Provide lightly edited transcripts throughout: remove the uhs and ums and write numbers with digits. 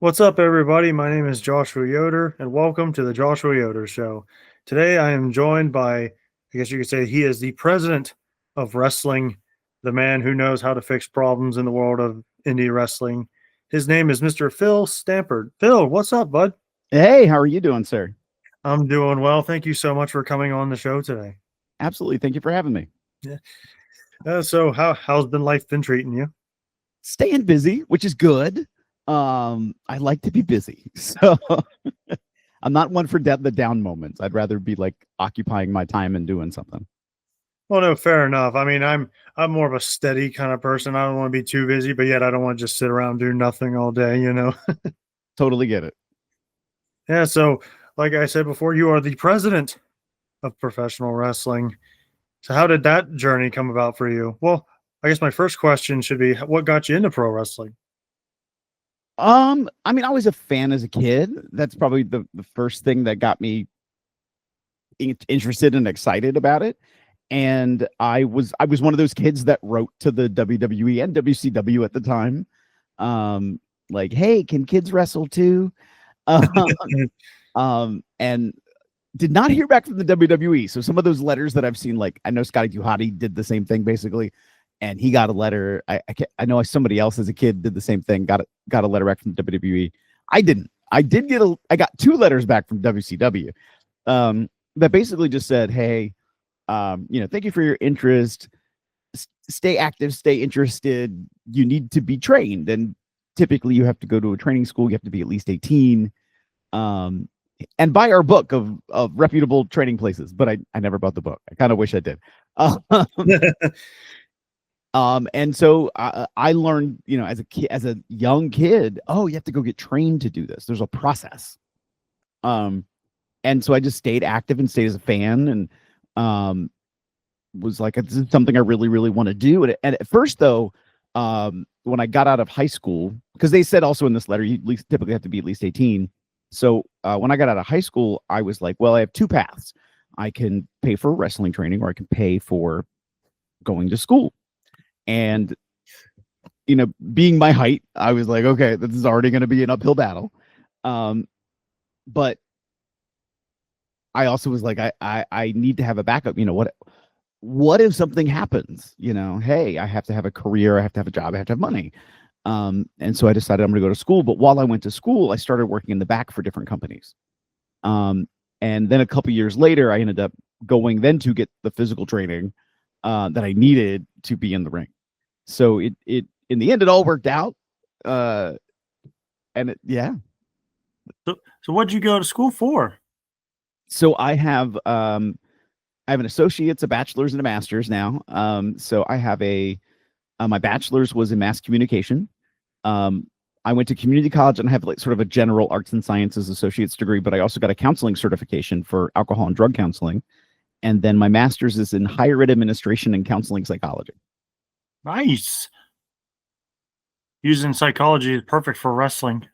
What's up, everybody? My name is Joshua Yoder, and welcome to the Joshua Yoder Show. Today, I am joined by, I guess you could say, he is the president of wrestling, the man who knows how to fix problems in the world of indie wrestling. His name is Mr. Phil Stampard. Phil, what's up, bud? Hey, how are you doing, sir? I'm doing well. Thank you so much for coming on the show today. Absolutely. Thank you for having me. Yeah. So, how's been life been treating you? Staying busy, which is good. I like to be busy. So I'm not one for the down moments. I'd rather be like occupying my time and doing something. Well, no, fair enough. I mean, I'm more of a steady kind of person. I don't want to be too busy, but yet I don't want to just sit around and do nothing all day. Totally get it. Yeah, so like I said before, you are the president of professional wrestling. So how did that journey come about for you? Well, I guess my first question should be what got you into pro wrestling? I mean, I was a fan as a kid. That's probably the first thing that got me interested and excited about it. And I was one of those kids that wrote to the WWE and WCW at the time. Like, hey, can kids wrestle too? And did not hear back from the WWE. So some of those letters that I've seen, like I know Scotty Duhati did the same thing basically, and he got a letter. I know somebody else as a kid did the same thing. Got a letter back from the WWE. I didn't. I got two letters back from WCW. That basically just said, hey, thank you for your interest. Stay active, stay interested. You need to be trained, and typically you have to go to a training school. You have to be at least 18. And buy our book of reputable training places, but I never bought the book. I kind of wish I did. And so I learned, as a young kid, oh, you have to go get trained to do this. There's a process. And so I just stayed active and stayed as a fan, and was like, this is something I really, really want to do. And at first, though, when I got out of high school, because they said also in this letter, you typically have to be at least 18. So when I got out of high school, I was like, well, I have two paths. I can pay for wrestling training, or I can pay for going to school. And, being my height, I was like, okay, this is already going to be an uphill battle. But I also was like, I need to have a backup. What if something happens? Hey, I have to have a career. I have to have a job. I have to have money. And so I decided I'm going to go to school. But while I went to school, I started working in the back for different companies. And then a couple years later, I ended up going then to get the physical training that I needed to be in the ring. So it in the end, it all worked out. Yeah. So what'd you go to school for? So I have an associate's, a bachelor's, and a master's now. So I have my bachelor's was in mass communication. I went to community college, and I have like sort of a general arts and sciences associate's degree, but I also got a counseling certification for alcohol and drug counseling. And then my master's is in higher ed administration and counseling psychology. Nice. Using psychology is perfect for wrestling.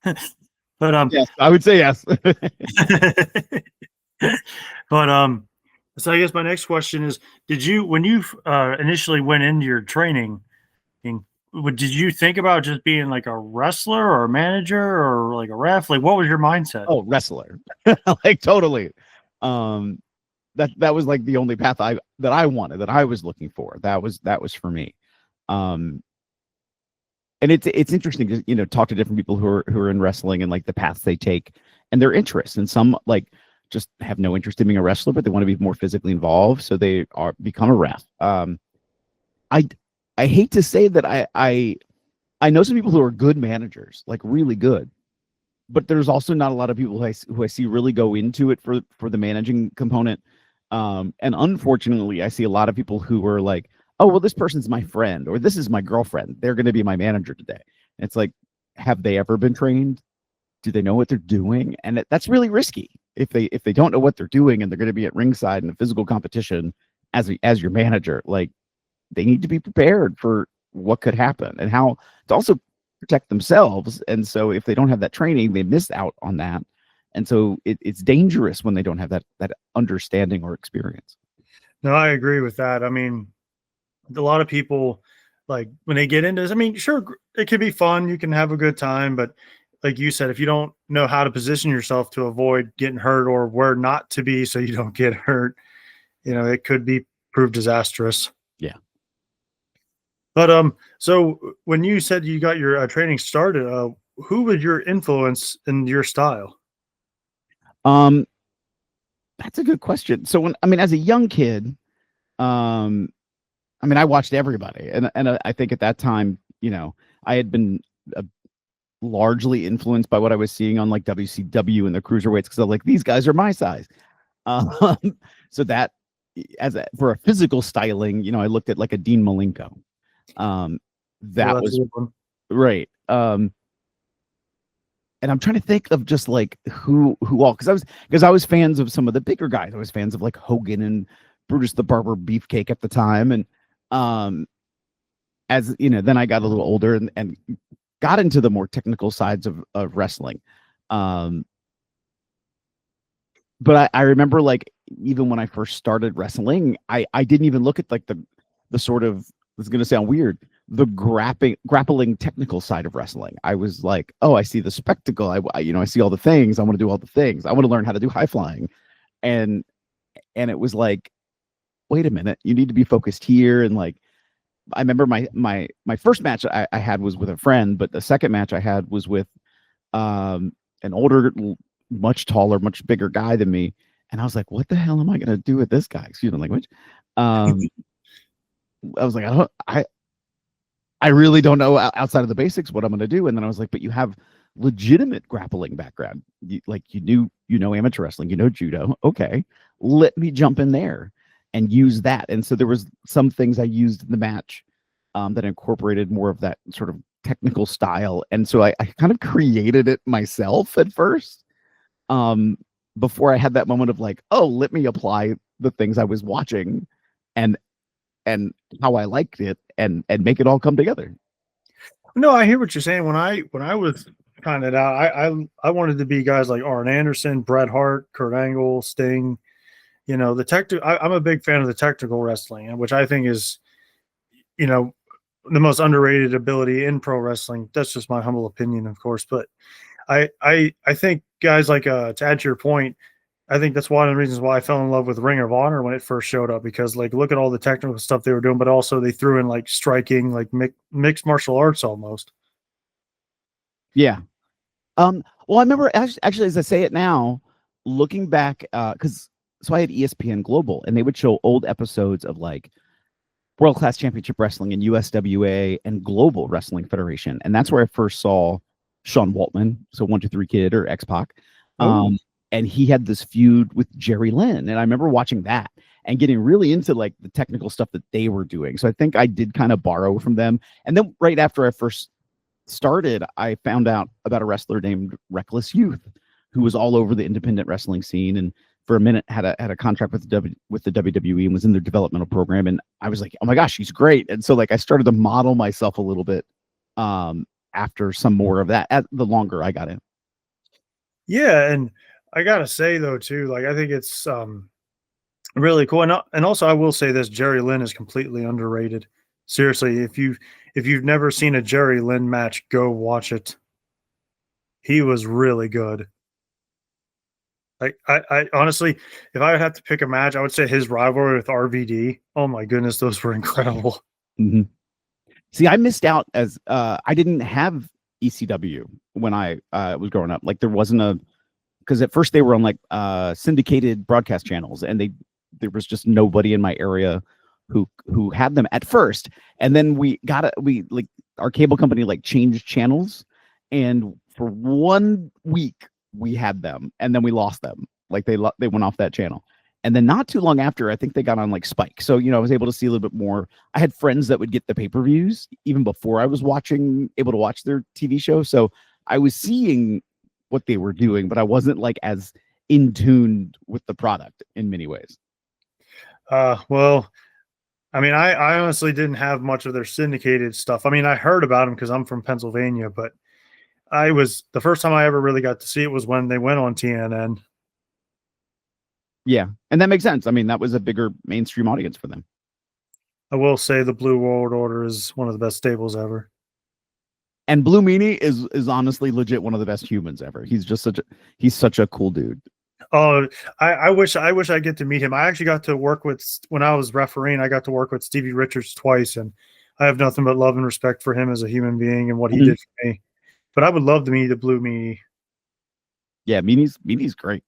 But yes, I would say yes. But so I guess my next question is, when you initially went into your training, did you think about just being like a wrestler or a manager or like a ref? Like, what was your mindset? Oh, wrestler. Like totally. That was like the only path that I wanted, that I was looking for. That was for me. And it's interesting to talk to different people who are in wrestling and like the paths they take and their interests. And some like just have no interest in being a wrestler, but they want to be more physically involved, so they become a ref. I hate to say that I know some people who are good managers, like really good, but there's also not a lot of people who I see really go into it for the managing component. And unfortunately, I see a lot of people who are like, oh, well, this person's my friend, or this is my girlfriend, they're going to be my manager today. And it's like, have they ever been trained? Do they know what they're doing? And that's really risky. If they don't know what they're doing and they're going to be at ringside in a physical competition as your manager, like they need to be prepared for what could happen and how to also protect themselves. And so if they don't have that training, they miss out on that. And so it's dangerous when they don't have that understanding or experience. No, I agree with that. I mean, a lot of people like when they get into this. I mean, sure, it can be fun. You can have a good time, but like you said, if you don't know how to position yourself to avoid getting hurt or where not to be so you don't get hurt, it could be prove disastrous. Yeah. But so when you said you got your training started, who was your influence in your style? Um, that's a good question. So as a young kid, um, I watched everybody, and I think at that time, I had been uh, largely influenced by what I was seeing on like WCW and the cruiserweights because I'm like, these guys are my size. Um, so that for a physical styling, I looked at like a Dean Malenko. Well, That that's a was good one. right. And I'm trying to think of just like who all because I was fans of some of the bigger guys. I was fans of like Hogan and Brutus the Barber Beefcake at the time, and um, as then I got a little older and got into the more technical sides of wrestling. Um, but I remember like even when I first started wrestling, I didn't even look at like the sort of, it's going to sound weird, the grappling technical side of wrestling. I was like, oh, I see the spectacle. I see all the things. I want to do all the things. I want to learn how to do high flying, and it was like, wait a minute, you need to be focused here. And like, I remember my first match I had was with a friend, but the second match I had was with an older, much taller, much bigger guy than me. And I was like, what the hell am I going to do with this guy? Excuse my language. I was like, I really don't know outside of the basics what I'm going to do. And then I was like, but you have legitimate grappling background. You know amateur wrestling, judo. Okay, let me jump in there and use that. And so there was some things I used in the match that incorporated more of that sort of technical style. And so I kind of created it myself at first, before I had that moment of like, oh, let me apply the things I was watching and how I liked it and make it all come together. No, I hear what you're saying. When I was kind of out, I wanted to be guys like Arn Anderson, Bret Hart, Kurt Angle, Sting. The technical. I'm a big fan of the technical wrestling, which I think is, you know, the most underrated ability in pro wrestling. That's just my humble opinion, of course. But I think guys like to add to your point, I think that's one of the reasons why I fell in love with Ring of Honor when it first showed up, because like look at all the technical stuff they were doing, but also they threw in like striking, like mixed martial arts almost. Yeah. Well, I remember actually, as I say it now, looking back, because so I had ESPN Global, and they would show old episodes of like World Class Championship Wrestling and USWA and Global Wrestling Federation, and that's where I first saw Sean Waltman, so 1-2-3 Kid or X-Pac, Oh, and he had this feud with Jerry Lynn, and I remember watching that and getting really into like the technical stuff that they were doing. So I think I did kind of borrow from them, and then right after I first started, I found out about a wrestler named Reckless Youth, who was all over the independent wrestling scene, and for a minute had a contract with the WWE and was in their developmental program. And I was like, oh my gosh, he's great. And so like I started to model myself a little bit after some more of that the longer I got in. yeah, and I gotta say though too, like I think it's really cool, and also I will say this: Jerry Lynn is completely underrated. Seriously, if you've never seen a Jerry Lynn match, go watch it. He was really good. Like I honestly, if I would have to pick a match, I would say his rivalry with RVD. Oh my goodness, those were incredible. Mm-hmm. See, I missed out as I didn't have ECW when I was growing up. Like there wasn't a, because at first they were on like syndicated broadcast channels, and there was just nobody in my area who had them at first. And then we like our cable company like changed channels, and for 1 week we had them, and then we lost them. Like they went off that channel. And then not too long after, I think they got on like Spike. So, I was able to see a little bit more. I had friends that would get the pay-per-views even before I was able to watch their TV show. So I was seeing what they were doing, but I wasn't like as in tune with the product in many ways. Well, I mean, I honestly didn't have much of their syndicated stuff. I mean, I heard about them because I'm from Pennsylvania, but I was the first time I ever really got to see it was when they went on TNN. Yeah. And that makes sense. I mean, that was a bigger mainstream audience for them. I will say the Blue World Order is one of the best stables ever. And Blue Meanie is honestly legit one of the best humans ever. He's such a cool dude. Oh, I wish I get to meet him. I actually got to work with when I was refereeing. I got to work with Stevie Richards twice, and I have nothing but love and respect for him as a human being and what he did for me. But I would love to meet the Blue Meanie. Yeah, Meanie's great.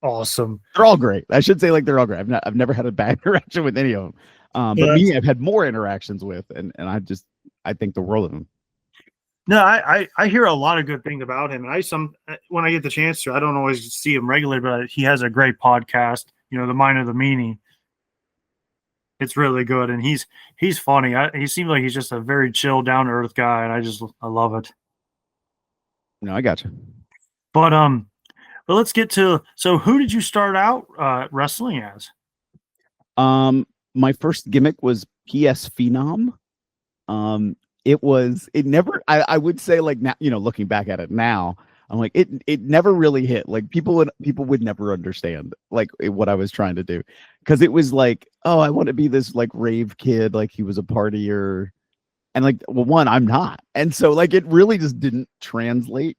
Awesome. They're all great. I should say like they're all great. I've never had a bad interaction with any of them. But Meanie I've had more interactions with, and I think the world of him. No, I hear a lot of good things about him, and when I get the chance to, I don't always see him regularly, but he has a great podcast. You know, The Mind of the Meanie. It's really good, and he's funny. He seems like he's just a very chill, down to earth guy, and I love it. No, I got you. But let's get to, so who did you start out wrestling as? My first gimmick was PS Phenom. I would say like now, looking back at it now, I'm like, it never really hit. Like people would never understand like what I was trying to do. Cause it was like, oh, I want to be this like rave kid, like he was a partier. And like, well, one, I'm not. And so like it really just didn't translate.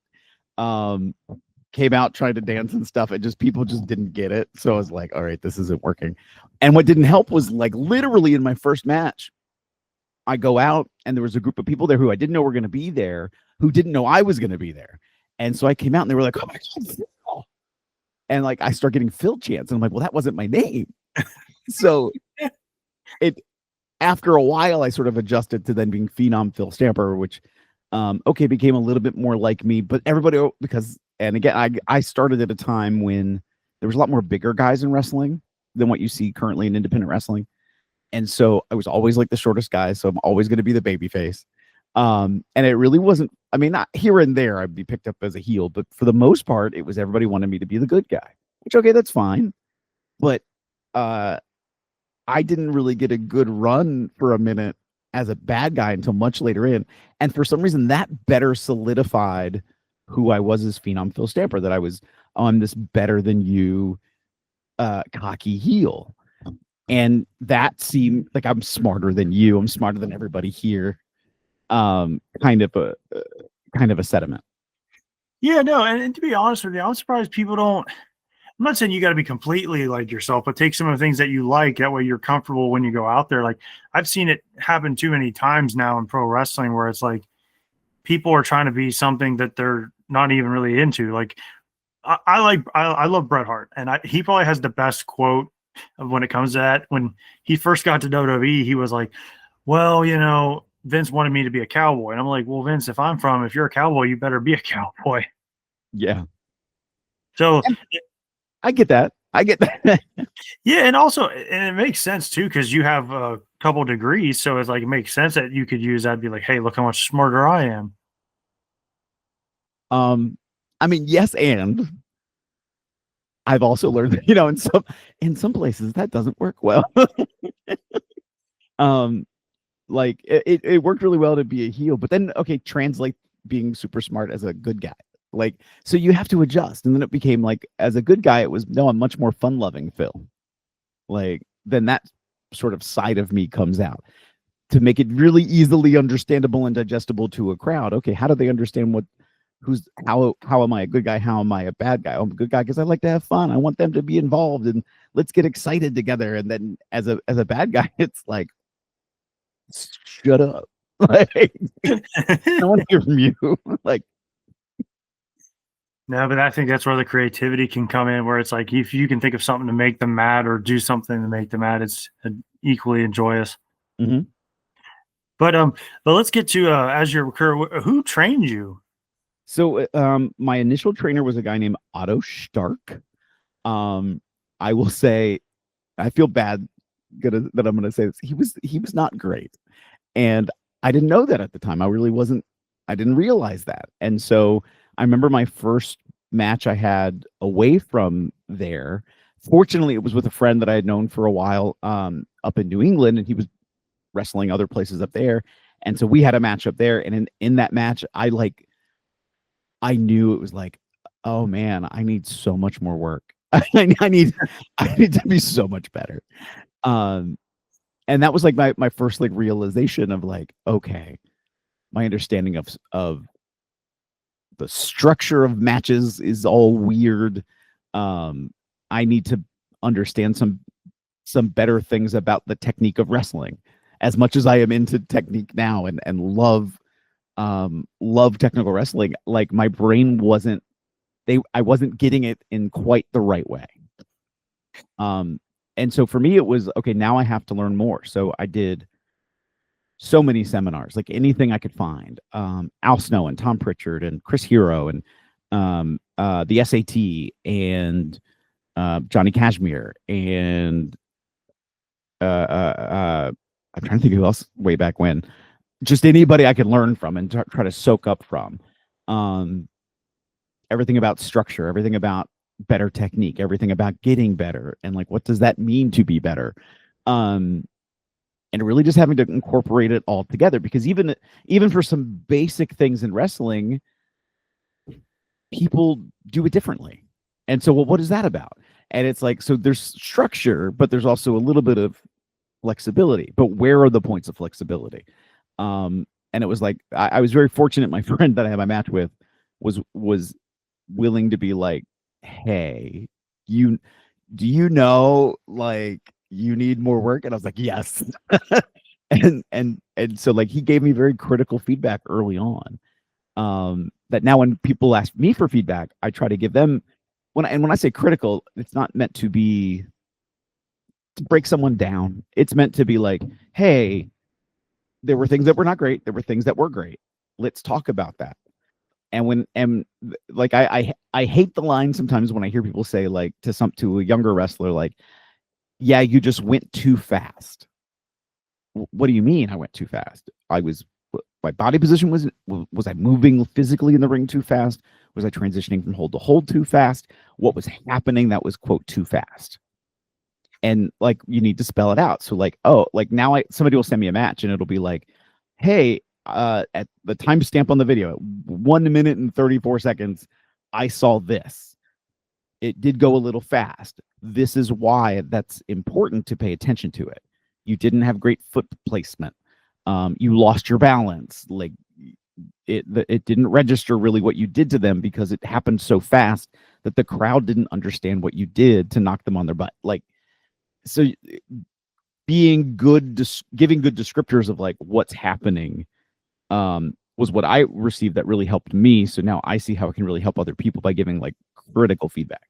Came out trying to dance and stuff, and just people just didn't get it. So I was like, all right, this isn't working. And what didn't help was like literally in my first match, I go out and there was a group of people there who I didn't know were going to be there, who didn't know I was going to be there. And so I came out and they were like, oh my God, Phil. And like I start getting Phil chants. And I'm like, well, that wasn't my name. So after a while, I sort of adjusted to then being Phenom Phil Stamper, which became a little bit more like me. But everybody, and again, I started at a time when there was a lot more bigger guys in wrestling than what you see currently in independent wrestling. And so I was always like the shortest guy. So I'm always going to be the baby face. And it really wasn't, I mean, not here and there, I'd be picked up as a heel, but for the most part, it was everybody wanted me to be the good guy, which, okay, that's fine. But I didn't really get a good run for a minute as a bad guy until much later in. And for some reason, that better solidified who I was as Phenom Phil Stamper, that I was on this better than you cocky heel. And that seemed like I'm smarter than you. I'm smarter than everybody here. Kind of a sentiment. Yeah, no, and to be honest with you, I'm surprised people don't. I'm not saying you got to be completely like yourself, but take some of the things that you like. That way, you're comfortable when you go out there. Like I've seen it happen too many times now in pro wrestling, where it's like people are trying to be something that they're not even really into. Like I love Bret Hart, and he probably has the best quote of when it comes to that. When he first got to WWE, he was like, well, you know, Vince wanted me to be a cowboy. And I'm like, well, Vince, if you're a cowboy, you better be a cowboy. Yeah. So I get that. Yeah. And also, and it makes sense too, because you have a couple degrees. So it's like, it makes sense that you could use that, be like, hey, look how much smarter I am. I mean, yes, and I've also learned that, in some places that doesn't work well. Like it worked really well to be a heel, but then translate being super smart as a good guy. Like, so you have to adjust. And then it became like, as a good guy, it was, no, I'm much more fun loving Phil. Like, then that sort of side of me comes out to make it really easily understandable and digestible to a crowd. Okay, how do they understand how am I a good guy? How am I a bad guy? I'm a good guy because I like to have fun. I want them to be involved and let's get excited together. And then as a bad guy, it's like, shut up. Like, I want to hear from you. Like, no, but I think that's where the creativity can come in, where it's like, if you can think of something to make them mad or do something to make them mad, it's equally joyous. mm-hmm. But let's get to as your career, who trained you? So my initial trainer was a guy named Otto Stark. I will say, I feel bad that I'm going to say this. He was not great, and I didn't know that at the time. I didn't realize that. And so I remember my first match I had away from there. Fortunately, it was with a friend that I had known for a while up in New England, and he was wrestling other places up there. And so we had a match up there. And in that match, I knew it was like, oh man, I need so much more work. I need to be so much better. and that was like my first like realization of like, okay, my understanding of the structure of matches is all weird. I need to understand some better things about the technique of wrestling. As much as I am into technique now and love technical wrestling, like my brain wasn't I wasn't getting it in quite the right way. And so for me it was okay, now I have to learn more. So I did so many seminars, like anything I could find. Al Snow and Tom Pritchard and Chris Hero and the SAT and Johnny Kashmir and I'm trying to think of who else way back when. Just anybody I could learn from and try to soak up from. Everything about structure, everything about better technique, everything about getting better, and like what does that mean to be better. And really just having to incorporate it all together, because even for some basic things in wrestling, people do it differently. And so, well, what is that about? And it's like, so there's structure, but there's also a little bit of flexibility. But where are the points of flexibility? And it was like I was very fortunate. My friend that I had my match with was willing to be like, hey, do you know, like, you need more work? And I was like, yes. and so like he gave me very critical feedback early on. That now when people ask me for feedback, I try to give them when I say critical, it's not meant to be to break someone down. It's meant to be like, hey, there were things that were not great, there were things that were great. Let's talk about that. And like I hate the line sometimes when I hear people say like to a younger wrestler, like, yeah, you just went too fast. What do you mean I went too fast? My body position was I moving physically in the ring too fast? Was I transitioning from hold to hold too fast? What was happening that was, quote, too fast? And like, you need to spell it out. So like, oh, like now somebody will send me a match and it'll be like, hey, at the timestamp on the video, 1 minute and 34 seconds, I saw this. It did go a little fast. This is why that's important to pay attention to it. You didn't have great foot placement. You lost your balance. Like it didn't register really what you did to them because it happened so fast that the crowd didn't understand what you did to knock them on their butt. Like, so being good, giving good descriptors of like what's happening was what I received that really helped me. So now I see how it can really help other people by giving like critical feedback.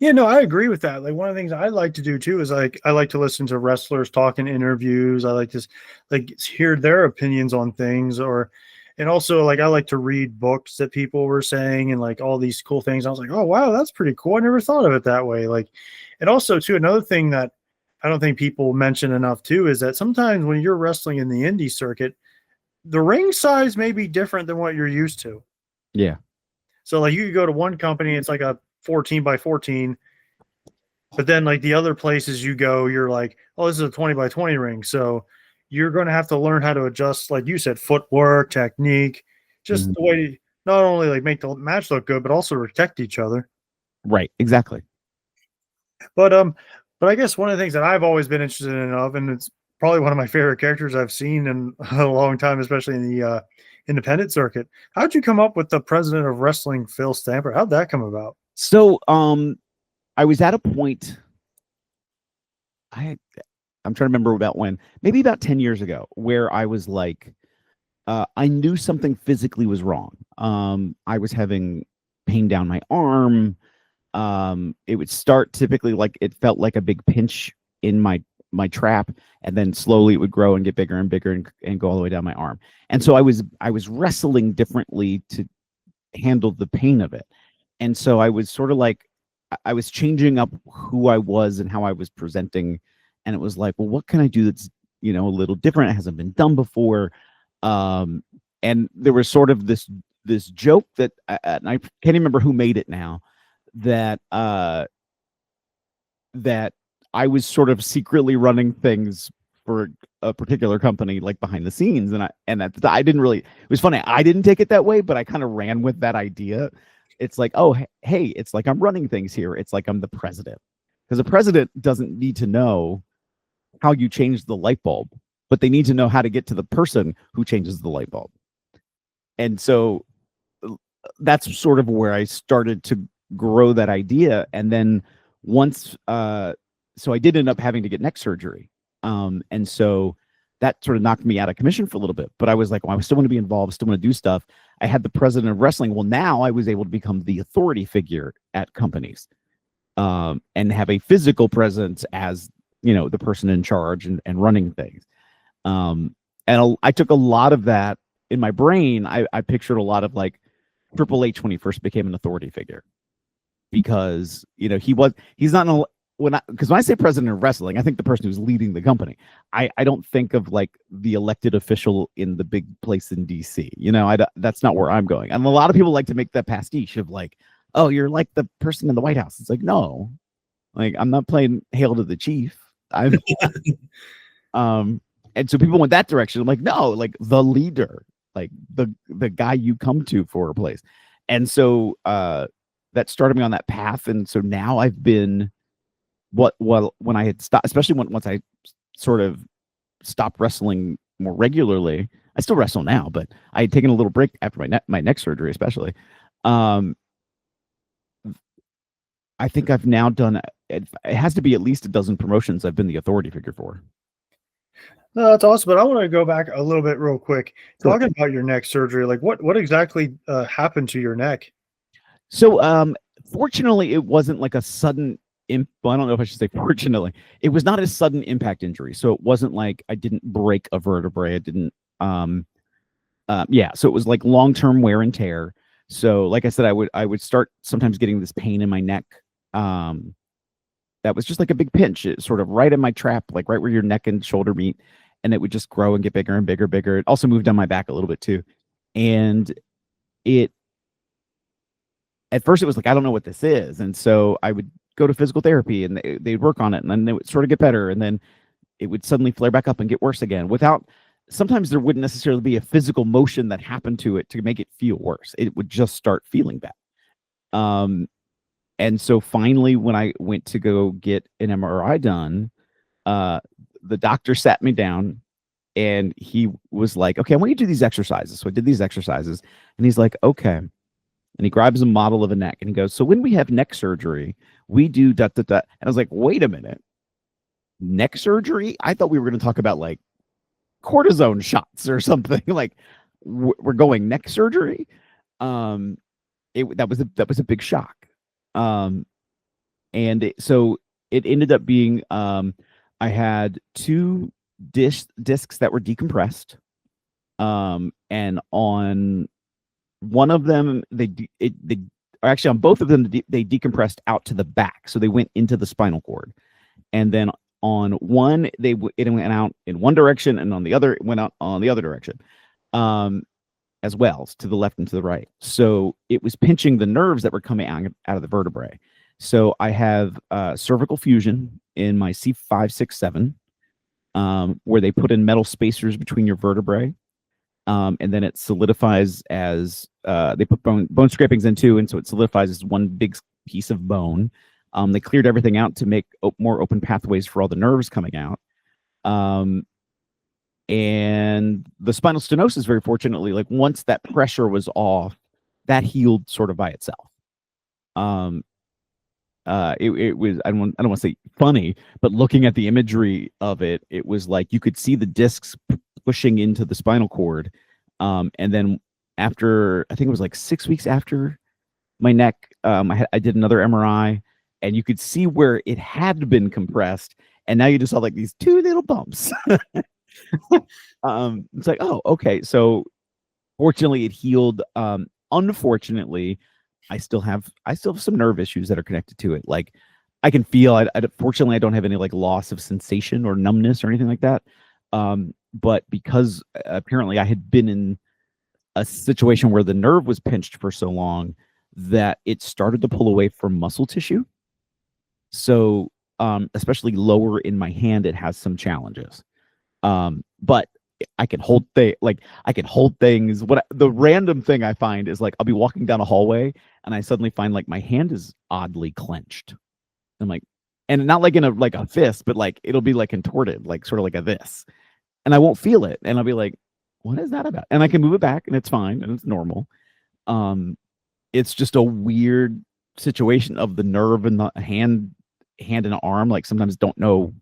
Yeah, no, I agree with that. Like one of the things I like to do too is like I like to listen to wrestlers talk in interviews. I like to like hear their opinions on things, and also like I like to read books that people were saying and like all these cool things. I was like, oh wow, that's pretty cool. I never thought of it that way. Like, and also too, another thing that I don't think people mention enough too is that sometimes when you're wrestling in the indie circuit, the ring size may be different than what you're used to. Yeah. So like you could go to one company, it's like a 14 by 14. But then like the other places you go, you're like, oh, this is a 20 by 20 ring. So you're going to have to learn how to adjust, like you said, footwork, technique, just the way not only like make the match look good, but also protect each other. Right. Exactly. But I guess one of the things that I've always been interested in and it's probably one of my favorite characters I've seen in a long time, especially in the independent circuit. How'd you come up with the president of wrestling, Phil Stamper? How'd that come about? So I was at a point I'm trying to remember about when, maybe about 10 years ago, where I was like, I knew something physically was wrong. I was having pain down my arm. It would start typically like it felt like a big pinch in my trap, and then slowly it would grow and get bigger and bigger and go all the way down my arm. And so I was wrestling differently to handle the pain of it. And so I was sort of like, I was changing up who I was and how I was presenting. And it was like, well, what can I do that's, a little different? It hasn't been done before. And there was sort of this joke that, and I can't remember who made it now, that that I was sort of secretly running things for a particular company, like behind the scenes. And I didn't really, it was funny. I didn't take it that way, but I kind of ran with that idea. It's like, oh, hey, it's like I'm running things here. It's like I'm the president, because the president doesn't need to know how you change the light bulb, but they need to know how to get to the person who changes the light bulb. And so that's sort of where I started to grow that idea. And then once, so I did end up having to get neck surgery. And so that sort of knocked me out of commission for a little bit. But I was like, well, I still want to be involved, still want to do stuff. I had the president of wrestling. Well, now I was able to become the authority figure at companies, and have a physical presence as, the person in charge and running things. And I took a lot of that in my brain. I pictured a lot of like Triple H when he first became an authority figure, because he's not because when I say president of wrestling, I think the person who's leading the company. I don't think of like the elected official in the big place in DC. That's not where I'm going. And a lot of people like to make that pastiche of like, oh, you're like the person in the White House. It's like, no, like I'm not playing Hail to the Chief. I'm and so people went that direction. I'm like, no, like the leader, like the guy you come to for a place. And so that started me on that path. And so now I've been when I had stopped, especially once I sort of stopped wrestling more regularly. I still wrestle now, but I had taken a little break after my neck surgery, especially. I think I've now done it has to be at least a dozen promotions I've been the authority figure for. No, that's awesome. But I want to go back a little bit real quick. Sure. Talking about your neck surgery, like what exactly happened to your neck? So fortunately, it wasn't like a sudden well, I don't know if I should say fortunately. It was not a sudden impact injury. So it wasn't like I didn't break a vertebrae. I didn't so it was like long-term wear and tear. So like I said, I would start sometimes getting this pain in my neck. That was just like a big pinch. It sort of right in my trap, like right where your neck and shoulder meet, and it would just grow and get bigger and bigger, bigger. It also moved down my back a little bit too. And at first it was like, I don't know what this is. And so I would go to physical therapy and they'd work on it, and then they would sort of get better. And then it would suddenly flare back up and get worse again sometimes there wouldn't necessarily be a physical motion that happened to it to make it feel worse. It would just start feeling bad. And so finally, when I went to go get an MRI done, the doctor sat me down and he was like, okay, I want you to do these exercises. So I did these exercises, and he's like, okay. And he grabs a model of a neck and he goes, so when we have neck surgery, we do da, da, da. And I was like, wait a minute, neck surgery? I thought we were going to talk about like cortisone shots or something. Like we're going neck surgery. That was a big shock. So it ended up being, I had two discs that were decompressed. And on one of them, actually on both of them, they decompressed out to the back. So they went into the spinal cord. And then on one, it went out in one direction, and on the other, it went out on the other direction, as well, to the left and to the right. So it was pinching the nerves that were coming out of the vertebrae. So I have cervical fusion in my C5, 6, 7, where they put in metal spacers between your vertebrae, and then it solidifies as they put bone scrapings into, and so it solidifies as one big piece of bone. They cleared everything out to make more open pathways for all the nerves coming out. And the spinal stenosis, very fortunately, like once that pressure was off, that healed sort of by itself. It was, I don't want to say funny, but looking at the imagery of it, it was like you could see the discs pushing into the spinal cord. And then after, I think it was like 6 weeks after my neck, I did another MRI, and you could see where it had been compressed, and now you just saw like these two little bumps. It's like, oh, okay. So fortunately it healed. Unfortunately, I still have some nerve issues that are connected to it. Like I can feel, fortunately I don't have any like loss of sensation or numbness or anything like that. But because apparently I had been in a situation where the nerve was pinched for so long that it started to pull away from muscle tissue. So especially lower in my hand, it has some challenges. But I can hold things. The random thing I find is like I'll be walking down a hallway and I suddenly find like my hand is oddly clenched. I'm like, and not like in a fist, but like it'll be like contorted, like sort of like a this, and I won't feel it, and I'll be like, what is that about? And I can move it back, and it's fine, and it's normal. Um, it's just a weird situation of the nerve in the hand and arm, like sometimes don't know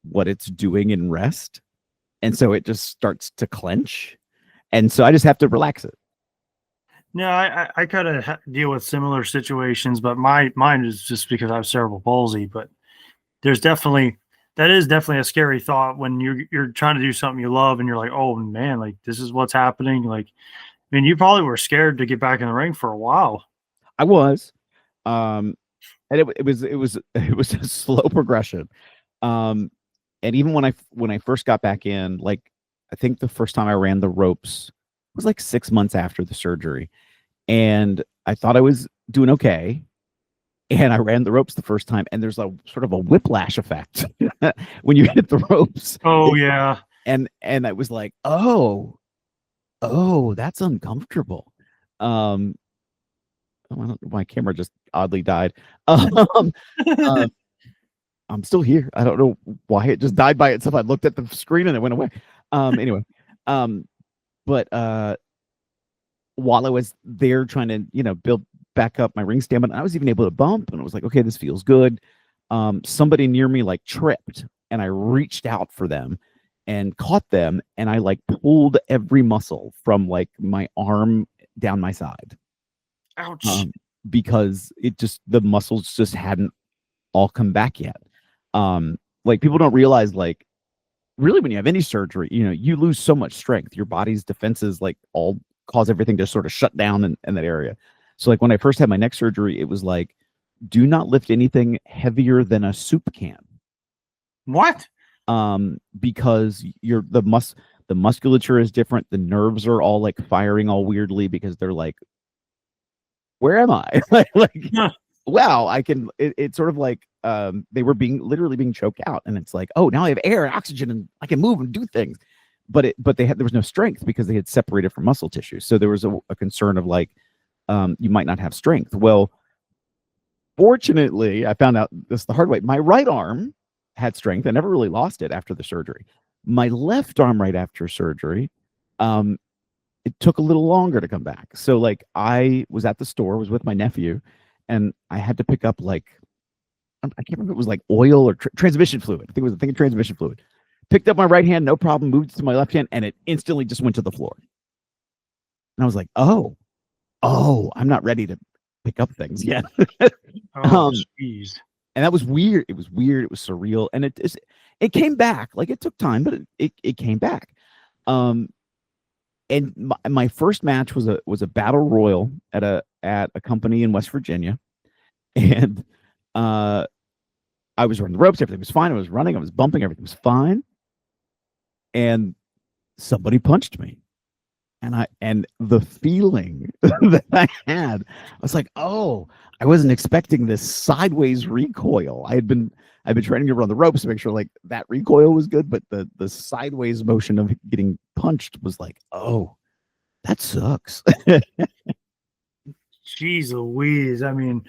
what it's doing in rest, and so it just starts to clench, and so I just have to relax it. No, I kind of deal with similar situations, but mine is just because I have cerebral palsy. But there's definitely that is definitely a scary thought when you're trying to do something you love and you're like, oh man, like this is what's happening. Like, I mean, you probably were scared to get back in the ring for a while. I was, um, and it was a slow progression. Um, and even when I first got back in, like I think the first time I ran the ropes was like 6 months after the surgery, and I thought I was doing okay. And I ran the ropes the first time, and there's a sort of a whiplash effect when you hit the ropes. Oh yeah. And I was like, oh, that's uncomfortable. Um, my camera just oddly died. Um, uh, I'm still here. I don't know why it just died by itself. I looked at the screen and it went away. Anyway, um, but while I was there trying to, build back up my ring stamina, I was even able to bump, and I was like, okay, this feels good. Somebody near me like tripped, and I reached out for them and caught them, and I like pulled every muscle from like my arm down my side. Ouch. Because the muscles just hadn't all come back yet. Like people don't realize, like, really when you have any surgery, you lose so much strength. Your body's defenses like all cause everything to sort of shut down in that area. So like when I first had my neck surgery, it was like, do not lift anything heavier than a soup can. What? Because the musculature is different. The nerves are all like firing all weirdly because they're like, where am I? like, wow, I can. It's sort of like they were literally being choked out, and it's like, oh, now I have air and oxygen, and I can move and do things. But there was no strength because they had separated from muscle tissue. So there was a concern of like, you might not have strength. Well, fortunately, I found out this the hard way. My right arm had strength. I never really lost it after the surgery. My left arm, right after surgery, it took a little longer to come back. So like I was at the store, was with my nephew, and I had to pick up like, I can't remember if it was like oil or transmission fluid. I think it was a thing of transmission fluid. Picked up my right hand, no problem, moved it to my left hand, and it instantly just went to the floor. And I was like, oh, I'm not ready to pick up things yet. Oh, jeez. And that was weird. It was weird. It was surreal. And it came back. Like it took time, but it came back. And my first match was a battle royal at a company in West Virginia. And I was running the ropes, everything was fine. I was running, I was bumping, everything was fine. And somebody punched me. And the feeling that I had, I was like, oh, I wasn't expecting this sideways recoil. I've been trying to run the ropes to make sure like that recoil was good, but the sideways motion of getting punched was like, oh, that sucks. Jeez Louise. I mean,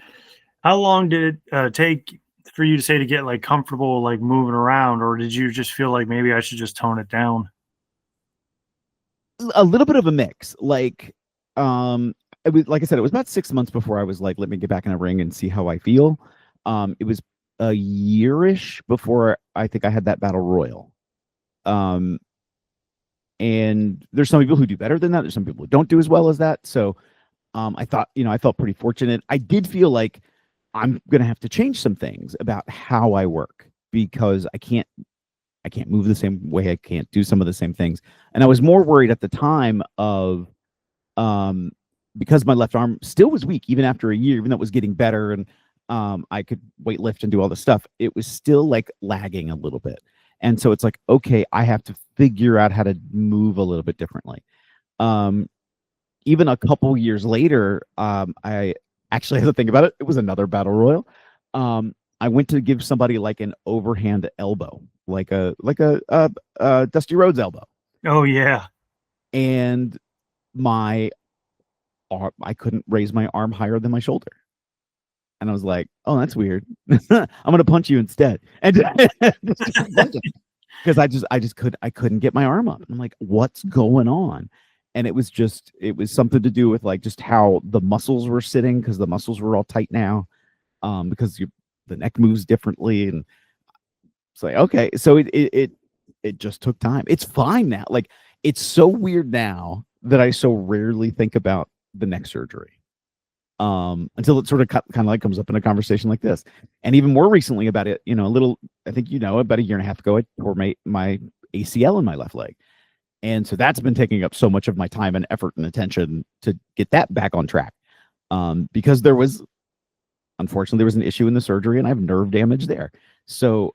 how long did it take for you to say to get like comfortable, like moving around, or did you just feel like maybe I should just tone it down? A little bit of a mix. Like, it was, like I said, it was about 6 months before I was like, let me get back in a ring and see how I feel. It was a yearish before I think I had that battle royal. And there's some people who do better than that. There's some people who don't do as well as that. So, I thought, I felt pretty fortunate. I did feel like I'm gonna have to change some things about how I work because I can't move the same way. I can't do some of the same things. And I was more worried at the time of, because my left arm still was weak, even after a year, even though it was getting better and I could weight lift and do all this stuff, it was still like lagging a little bit. And so it's like, okay, I have to figure out how to move a little bit differently. Even a couple years later, I actually had to think about it. It was another battle royal. I went to give somebody like an overhand elbow, like a Dusty Rhodes elbow, Oh yeah. and my arm, I couldn't raise my arm higher than my shoulder, And I was like, oh, that's weird. I'm gonna punch you instead. And because I couldn't get my arm up. And I'm like, what's going on? And it was something to do with like just how the muscles were sitting, because the muscles were all tight now, because the neck moves differently. And it's like, okay, so it just took time. It's fine now. Like, it's so weird now that I so rarely think about the neck surgery, until it sort of kind of like comes up in a conversation like this. And even more recently about it, a little, I think, about a year and a half ago, I tore my ACL in my left leg. And so that's been taking up so much of my time and effort and attention to get that back on track. Because unfortunately, there was an issue in the surgery and I have nerve damage there. So,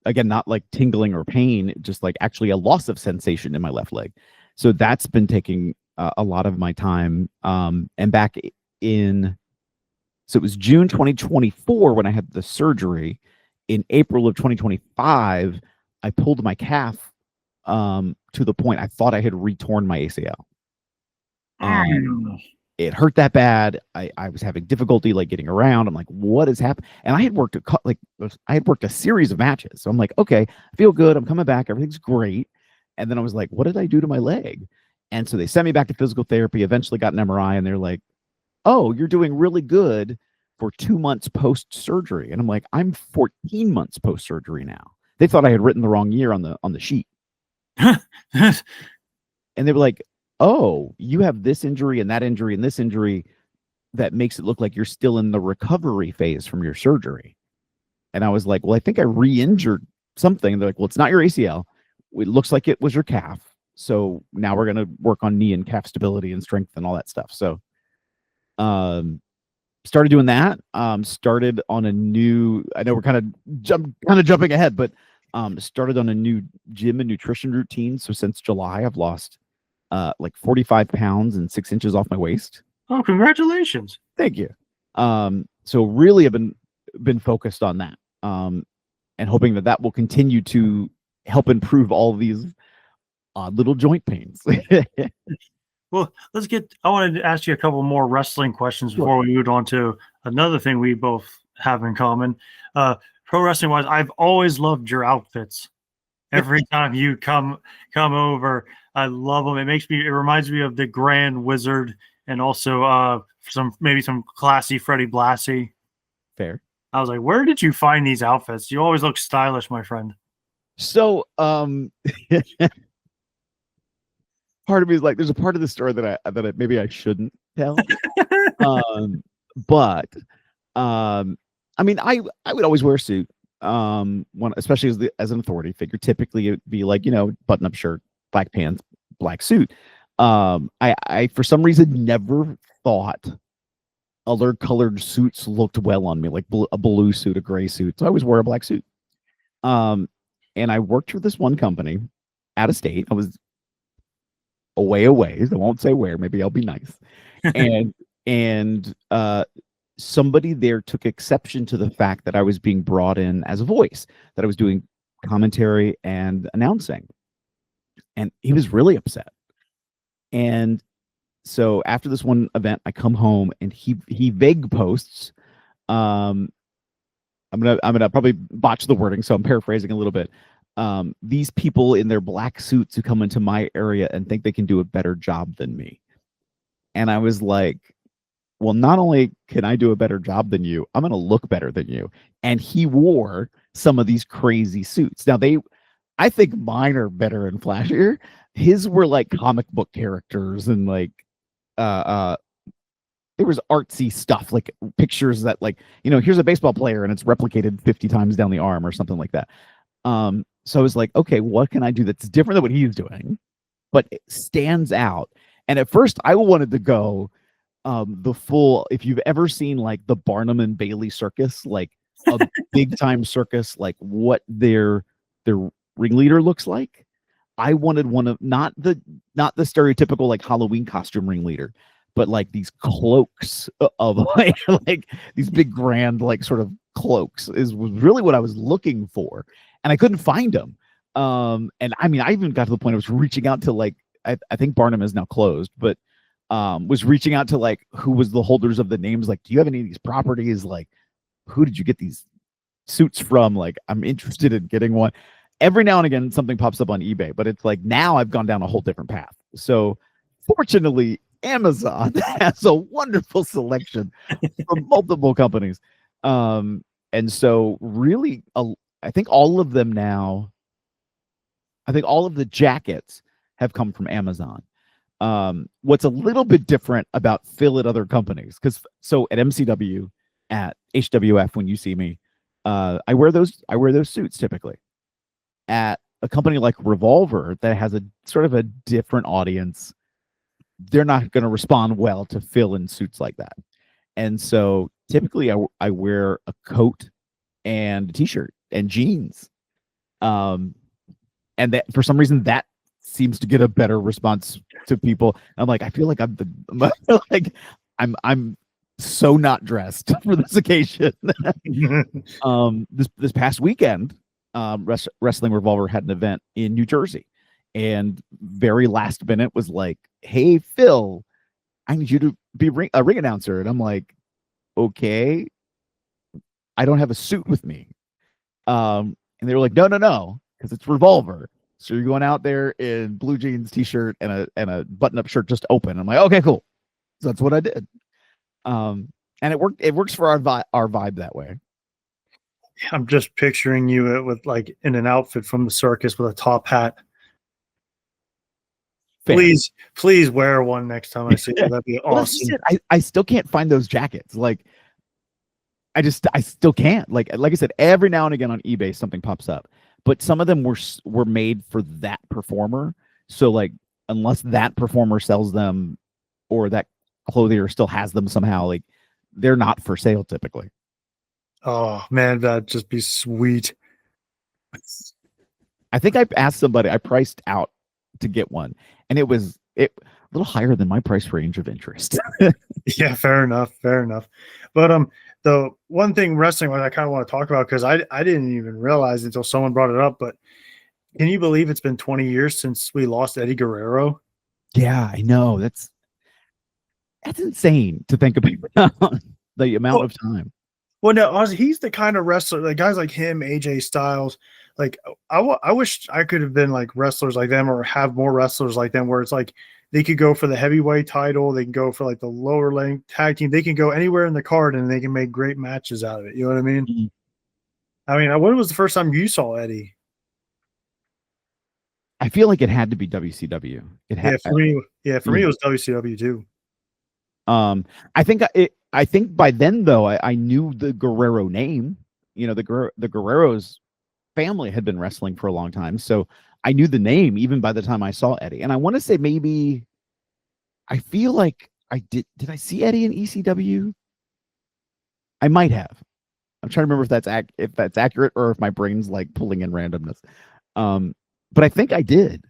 again, not like tingling or pain, just like actually a loss of sensation in my left leg. So that's been taking a lot of my time. And back so it was June 2024 when I had the surgery. In April of 2025, I pulled my calf to the point I thought I had retorn my ACL. It hurt that bad. I was having difficulty like getting around. I'm like, what is happening? And I had worked a series of matches. So I'm like, okay, I feel good. I'm coming back. Everything's great. And then I was like, what did I do to my leg? And so they sent me back to physical therapy, eventually got an MRI, and they're like, oh, you're doing really good for 2 months post-surgery. And I'm like, I'm 14 months post-surgery now. They thought I had written the wrong year on the sheet. And they were like, oh, you have this injury and that injury and this injury that makes it look like you're still in the recovery phase from your surgery. And I was like, well, I think I re-injured something. They're like, well, it's not your ACL. It looks like it was your calf. So now we're going to work on knee and calf stability and strength and all that stuff. So started doing that. Started on a new, I know we're kind of jumping ahead, but started on a new gym and nutrition routine. So since July, I've lost like 45 pounds and 6 inches off my waist. Oh, congratulations. Thank you. So really have been focused on that, and hoping that will continue to help improve all of these odd little joint pains. Well, I wanted to ask you a couple more wrestling questions before we move on to another thing we both have in common. Pro wrestling wise, I've always loved your outfits. Every time you come over, I love them. It reminds me of the Grand Wizard, and also some classy Freddie Blassie. Fair. I was like, where did you find these outfits? You always look stylish, my friend. So part of me is like, there's a part of the story that maybe I shouldn't tell. But I mean, I would always wear a suit. Especially as an authority figure. Typically, it would be like, button-up shirt, black pants, black suit. I for some reason never thought other colored suits looked well on me, like a blue suit, a gray suit. So I always wore a black suit. And I worked for this one company out of state. I was away. I won't say where. Maybe I'll be nice. and somebody there took exception to the fact that I was being brought in as a voice, that I was doing commentary and announcing. And he was really upset. And so after this one event, I come home and he vague posts. I'm gonna probably botch the wording, so I'm paraphrasing a little bit. These people in their black suits who come into my area and think they can do a better job than me. And I was like, well, not only can I do a better job than you, I'm going to look better than you. And he wore some of these crazy suits. Now I think mine are better and flashier. His were like comic book characters and like, there was artsy stuff, like pictures that like, here's a baseball player and it's replicated 50 times down the arm or something like that. So I was like, okay, what can I do that's different than what he's doing, but it stands out? And at first I wanted to go, the full, if you've ever seen like the Barnum and Bailey circus, like a big time circus, like what their ringleader looks like. I wanted one of not the stereotypical like Halloween costume ringleader, but like these cloaks of like these big grand like sort of cloaks was really what I was looking for, and I couldn't find them. And I mean, I even got to the point I was reaching out to like I think Barnum is now closed, but was reaching out to like who was the holders of the names. Like, do you have any of these properties? Like, who did you get these suits from? Like, I'm interested in getting one. Every now and again, something pops up on eBay, but it's like now I've gone down a whole different path. So, fortunately, Amazon has a wonderful selection from multiple companies. And so, really, I think all of them now, I think all of the jackets have come from Amazon. What's a little bit different about Phil at other companies, because so at MCW, at HWF, when you see me, I wear those suits typically. At a company like Revolver that has a sort of a different audience, they're not going to respond well to Phil in suits like that. And so typically I wear a coat and a t-shirt and jeans. And that for some reason that seems to get a better response to people. I'm like, I feel like like I'm so not dressed for this occasion. This past weekend, Wrestling Revolver had an event in New Jersey, and very last minute was like, "Hey Phil, I need you to be a ring announcer," and I'm like, "Okay, I don't have a suit with me." And they were like, "No, because it's Revolver. So you're going out there in blue jeans, t-shirt, and a button-up shirt just open." I'm like, "Okay, cool." So that's what I did. And it worked. It works for our vibe that way. I'm just picturing you with like in an outfit from the circus with a top hat. Fair. Please wear one next time I see you. That'd be Well, awesome. I still can't find those jackets. Like, I still can't. Like I said, every now and again on eBay something pops up, but some of them were made for that performer. So like, unless that performer sells them, or that clothier still has them somehow, like they're not for sale typically. Oh man, that'd just be sweet. I think I asked somebody, I priced out to get one, and it was a little higher than my price range of interest. Yeah, fair enough. But the one thing wrestling I kind of want to talk about, because I didn't even realize until someone brought it up, but can you believe it's been 20 years since we lost Eddie Guerrero? Yeah, I know. That's insane to think about the amount of time. Well, no, he's the kind of wrestler, like guys like him, AJ Styles. Like, I wish I could have been like wrestlers like them, or have more wrestlers like them, where it's like they could go for the heavyweight title, they can go for like the lower length tag team, they can go anywhere in the card and they can make great matches out of it. You know what I mean? Mhm. I mean, when was the first time you saw Eddie? I feel like it had to be WCW. It had, For me, it was WCW too. I think by then though, I knew the Guerrero name. You know, the Guerrero's family had been wrestling for a long time, so I knew the name even by the time I saw Eddie. And I want to say maybe, I feel like I did. Did I see Eddie in ECW? I might have. I'm trying to remember if that's accurate, or if my brain's like pulling in randomness. But I think I did.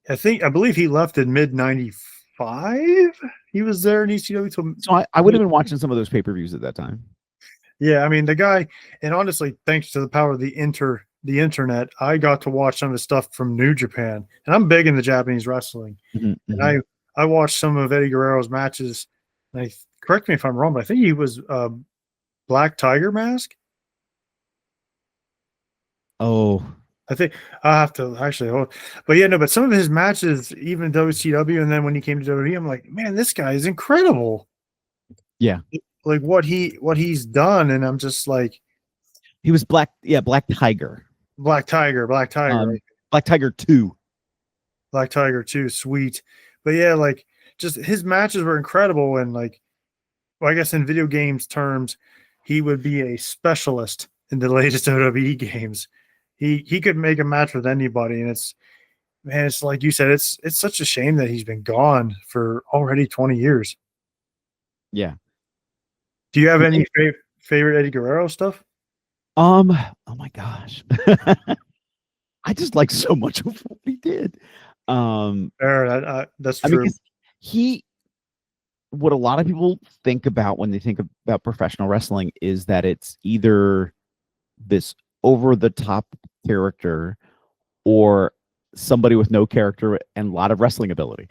I believe he left in mid '95. He was there in ECW. So I would have been watching some of those pay-per-views at that time. Yeah, I mean the guy, and honestly, thanks to the power of the internet, I got to watch some of the stuff from New Japan, and I'm big into Japanese wrestling. Mm-hmm, And mm-hmm. I watched some of Eddie Guerrero's matches. And correct me if I'm wrong, but I think he was Black Tiger Mask. Oh, I think I have to actually hold, but yeah, no, but some of his matches, even WCW, and then when he came to WWE, I'm like, man, this guy is incredible. yeah. Like what he's done, and I'm just like, He was Black Tiger. Black Tiger, Black Tiger 2. Black Tiger too, sweet. But yeah, like just his matches were incredible, and like, well, I guess in video games terms, he would be a specialist in the latest WWE games. He could make a match with anybody, and it's like you said, it's such a shame that he's been gone for already 20 years. Yeah. Do you have any favorite Eddie Guerrero stuff? Oh my gosh. I just like so much of what he did. That's I true. mean, what a lot of people think about when they think about professional wrestling is that it's either this over the top character, or somebody with no character and a lot of wrestling ability.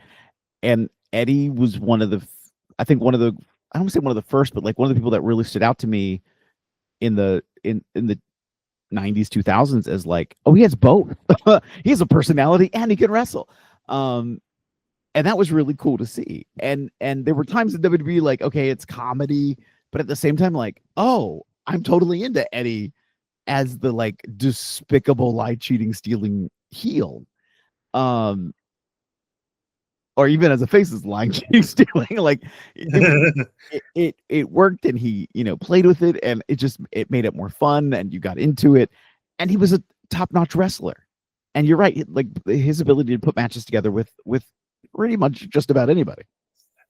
And Eddie was one of the, I think one of the, I don't want to say one of the first, but like one of the people that really stood out to me in the 90s 2000s as like, oh, he has both. He has a personality and he can wrestle. And that was really cool to see. And there were times in WWE like, okay, it's comedy, but at the same time, like, oh, I'm totally into Eddie as the like despicable lie, cheating, stealing heel. Um, or even as a face is lying, cheating, stealing. Like it worked, and he played with it, and it made it more fun, and you got into it. And he was a top notch wrestler. And you're right, like his ability to put matches together with pretty much just about anybody.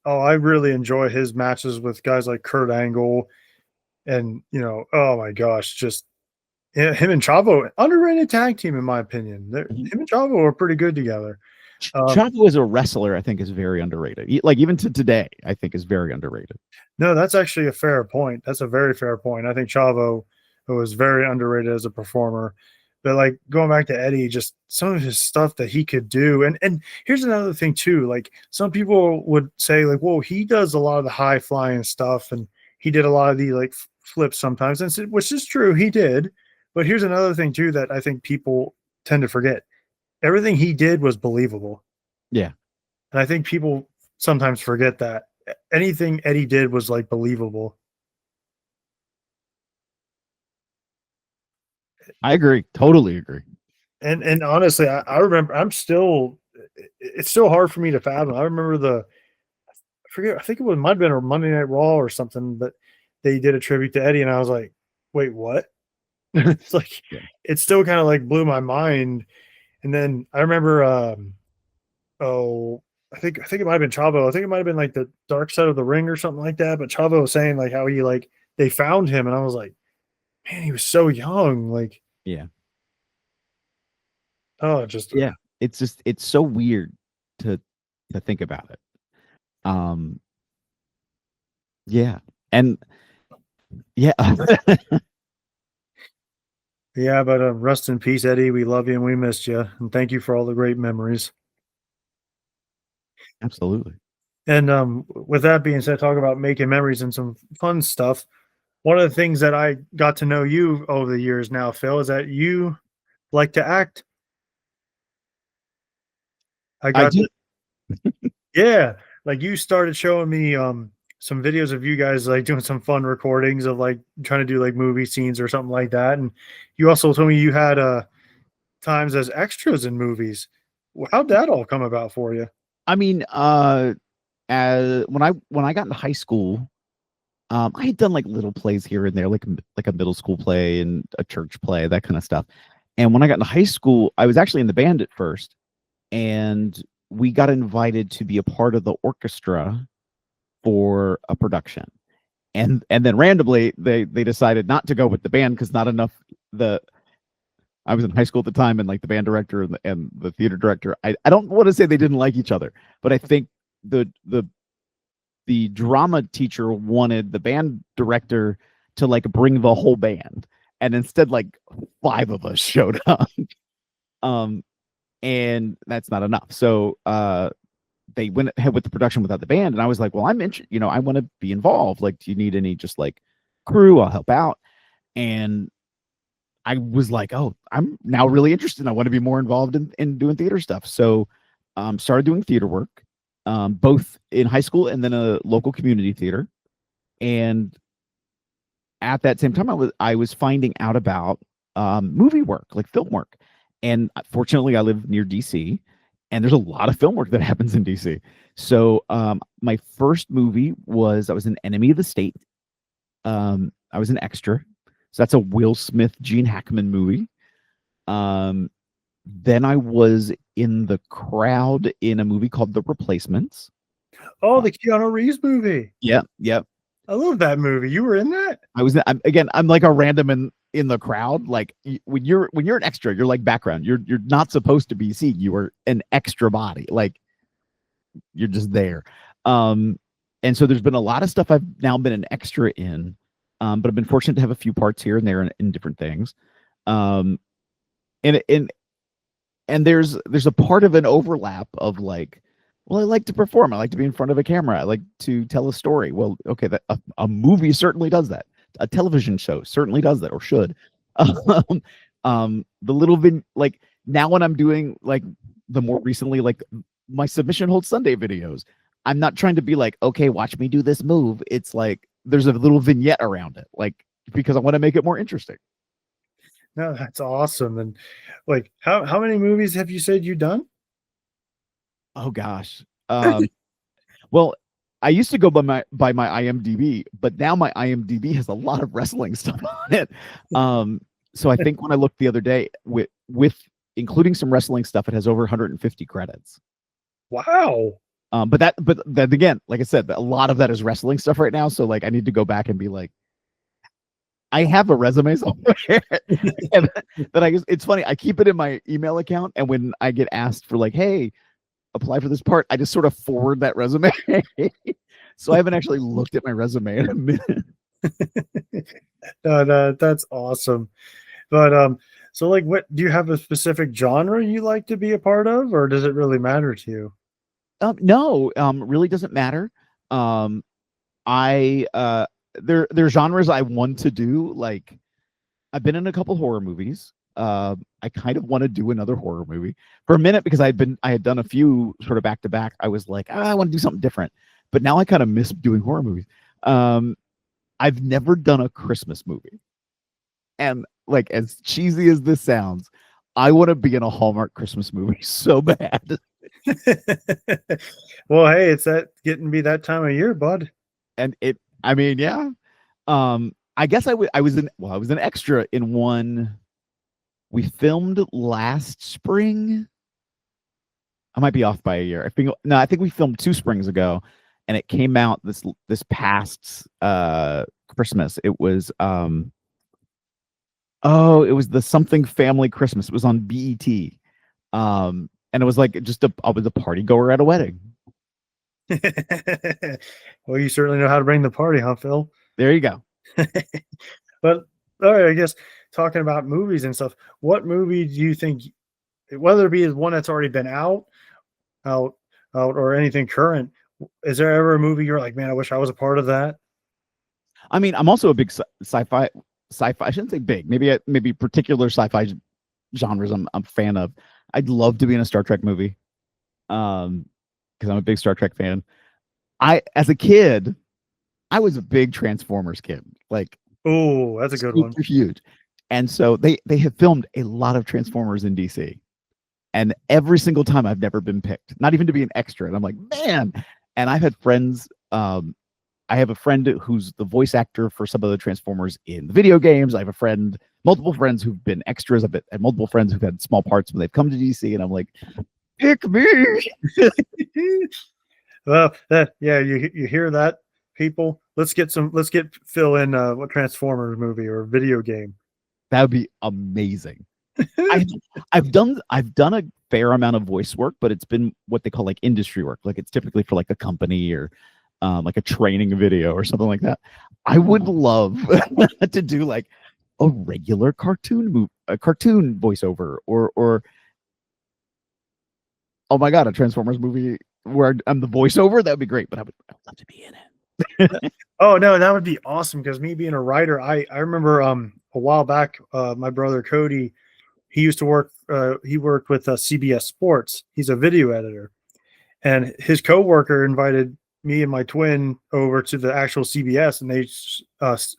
Oh, I really enjoy his matches with guys like Kurt Angle, and oh my gosh, just him and Chavo, underrated tag team in my opinion. Him and Chavo are pretty good together. Chavo as a wrestler, I think, is very underrated. Like even to today, I think is very underrated. No, that's actually a fair point. That's a very fair point. I think Chavo was very underrated as a performer. But like going back to Eddie, just some of his stuff that he could do. And here's another thing too. Like some people would say, like, well, he does a lot of the high flying stuff, and he did a lot of the like flips sometimes, and which is true, he did. But here's another thing too that I think people tend to forget. Everything he did was believable. Yeah. And I think people sometimes forget that. Anything Eddie did was like believable. I agree. Totally agree. And honestly, I remember it's still hard for me to fathom. I remember I forget, I think it might have been a Monday Night Raw or something, but they did a tribute to Eddie, and I was like, wait, what? It's like, it still kind of like blew my mind. And then I remember, I think it might have been Chavo. I think it might have been like the Dark Side of the Ring or something like that. But Chavo was saying like how he like they found him, and I was like, man, he was so young. Like, yeah. Oh, just yeah. It's so weird to think about it. Yeah. And yeah. Yeah, but rest in peace, Eddie. We love you and we missed you. And thank you for all the great memories. Absolutely. And with that being said, talk about making memories and some fun stuff. One of the things that I got to know you over the years now, Phil, is that you like to act. I do. Yeah, like you started showing me some videos of you guys like doing some fun recordings of like trying to do like movie scenes or something like that. And you also told me you had times as extras in movies. How'd that all come about for you? I mean, as when I got into high school, I had done like little plays here and there, like a middle school play and a church play, that kind of stuff. And when I got into high school, I was actually in the band at first, and we got invited to be a part of the orchestra for a production. And then randomly they decided not to go with the band because not enough I was in high school at the time, and like the band director and the theater director, I don't want to say they didn't like each other, but I think the drama teacher wanted the band director to like bring the whole band, and instead like 5 of us showed up. And that's not enough. So they went ahead with the production without the band, and I was like, well, I'm interested, I want to be involved. Like, do you need any just like crew? I'll help out. And I was like, oh, I'm now really interested. I want to be more involved in doing theater stuff. So started doing theater work, both in high school and then a local community theater. And at that same time, I was finding out about movie work, like film work. And fortunately, I live near DC, and there's a lot of film work that happens in DC. So my first movie was I was an Enemy of the State. I was an extra. So that's a Will Smith, Gene Hackman movie. Then I was in the crowd in a movie called The Replacements. Oh, the Keanu Reeves movie. Yep. I love that movie. You were in that? I'm like a random in the crowd. Like when you're an extra, you're like background. You're not supposed to be seen. You are an extra body. Like you're just there. And so there's been a lot of stuff I've now been an extra in. But I've been fortunate to have a few parts here and there in different things. And there's a part of an overlap of like Well, I like to perform. I like to be in front of a camera. I like to tell a story. Well, okay, a movie certainly does that. A television show certainly does that, or should. The little like now when I'm doing like the more recently like my submission hold Sunday videos, I'm not trying to be like, okay, watch me do this move. It's like there's a little vignette around it, like because I want to make it more interesting. No, that's awesome. And like, how many movies have you said you've done? Oh gosh. Well, I used to go by my IMDb, but now my IMDb has a lot of wrestling stuff on it. So I think when I looked the other day with including some wrestling stuff, it has over 150 credits. Wow. But then again, like I said, a lot of that is wrestling stuff right now. So like I need to go back and be like, I have a resume somewhere. And that I guess it's funny. I keep it in my email account, and when I get asked for like, hey, apply for this part, I just sort of forward that resume. So I haven't actually looked at my resume in a minute. No, no, that's awesome. But so like, what do you have a specific genre you like to be a part of, or does it really matter to you? No, really doesn't matter. Um, I there are genres I want to do. Like I've been in a couple horror movies. I kind of want to do another horror movie for a minute because I had done a few sort of back to back. I was like, I want to do something different, but now I kind of miss doing horror movies. Um, I've never done a Christmas movie, and like as cheesy as this sounds, I want to be in a Hallmark Christmas movie so bad. Well, hey, it's that getting to be that time of year, bud. And I mean, yeah. I guess I was I was an extra in one we filmed last spring. I might be off by a year. I think we filmed 2 springs ago, and it came out this past Christmas. It was it was the Something Family Christmas. It was on BET. And it was like I was a party goer at a wedding. Well, you certainly know how to bring the party, huh, Phil? There you go. But all right, I guess talking about movies and stuff, what movie do you think, whether it be one that's already been out, out, or anything current, is there ever a movie you're like, man, I wish I was a part of that? I mean, I'm also a big sci-fi. Sci-fi. I shouldn't say big. Maybe particular sci-fi genres. I'm a fan of. I'd love to be in a Star Trek movie. Because I'm a big Star Trek fan. As a kid, I was a big Transformers kid. Like, Oh, that's a good one. super huge. And so they have filmed a lot of Transformers in DC. And every single time I've never been picked, not even to be an extra. And I'm like, man. And I've had friends. I have a friend who's the voice actor for some of the Transformers in the video games. I have multiple friends who've been extras. I've had multiple friends who've had small parts when they've come to DC, and I'm like, pick me. Well, yeah, you hear that, people? Let's get Phil in a Transformers movie or video game. That would be amazing. I, I've done a fair amount of voice work, but it's been what they call like industry work. Like it's typically for like a company or like a training video or something like that. I would love to do like a regular a cartoon voiceover, or oh my god, a Transformers movie where I'm the voiceover. That would be great. But I'd love to be in it. Oh no, that would be awesome because me being a writer, I remember a while back, my brother Cody, he used to work he worked with CBS Sports. He's a video editor, and his coworker invited me and my twin over to the actual CBS, and they